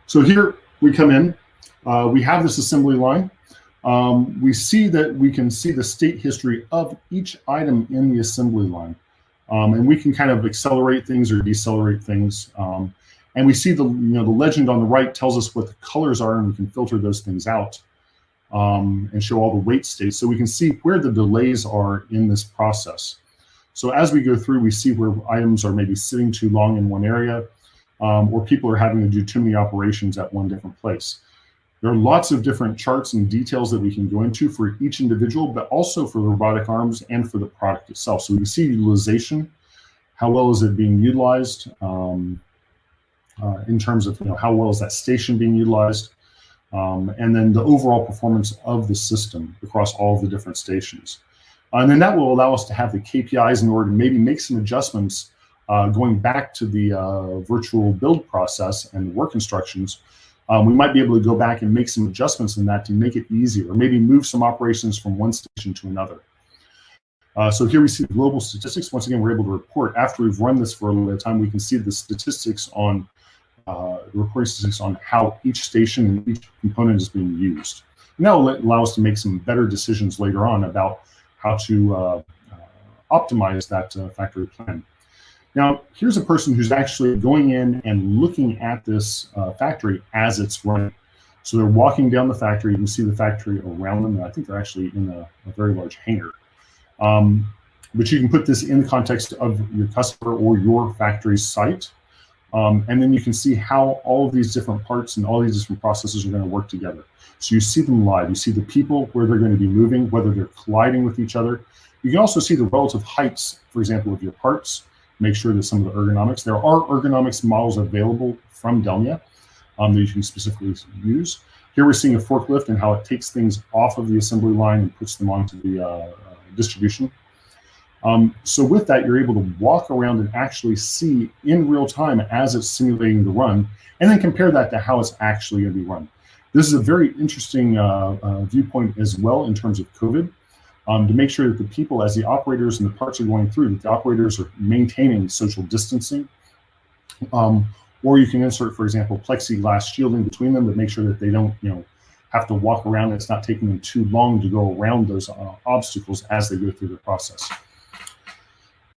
So here we come in. We have this assembly line. We see that we can see the state history of each item in the assembly line. And we can kind of accelerate things or decelerate things. And we see the legend on the right tells us what the colors are, and we can filter those things out and show all the wait states. So we can see where the delays are in this process. So as we go through, we see where items are maybe sitting too long in one area, or people are having to do too many operations at one different place. There are lots of different charts and details that we can go into for each individual, but also for the robotic arms and for the product itself. So we can see utilization, how well is it being utilized, in terms of how well is that station being utilized, and then the overall performance of the system across all the different stations. And then that will allow us to have the KPIs in order to maybe make some adjustments going back to the virtual build process and the work instructions. We might be able to go back and make some adjustments in that to make it easier, or maybe move some operations from one station to another. So here we see the global statistics. Once again, we're able to report after we've run this for a little bit of time. We can see the statistics on the reporting statistics on how each station and each component is being used. And that will allow us to make some better decisions later on about how to optimize that factory plan. Now, here's a person who's actually going in and looking at this factory as it's running. So they're walking down the factory. You can see the factory around them. And I think they're actually in a very large hangar. But you can put this in the context of your customer or your factory site. And then you can see how all of these different parts and all these different processes are going to work together. So you see them live. You see the people, where they're going to be moving, whether they're colliding with each other. You can also see the relative heights, for example, of your parts. Make sure that some of the ergonomics. There are ergonomics models available from Delmia that you can specifically use. Here we're seeing a forklift and how it takes things off of the assembly line and puts them onto the distribution. So with that, you're able to walk around and actually see in real time as it's simulating the run, and then compare that to how it's actually going to be run. This is a very interesting viewpoint as well in terms of COVID, to make sure that the people, as the operators and the parts are going through, that the operators are maintaining social distancing. Or you can insert, for example, plexiglass shielding between them to make sure that they don't, have to walk around. It's not taking them too long to go around those obstacles as they go through the process.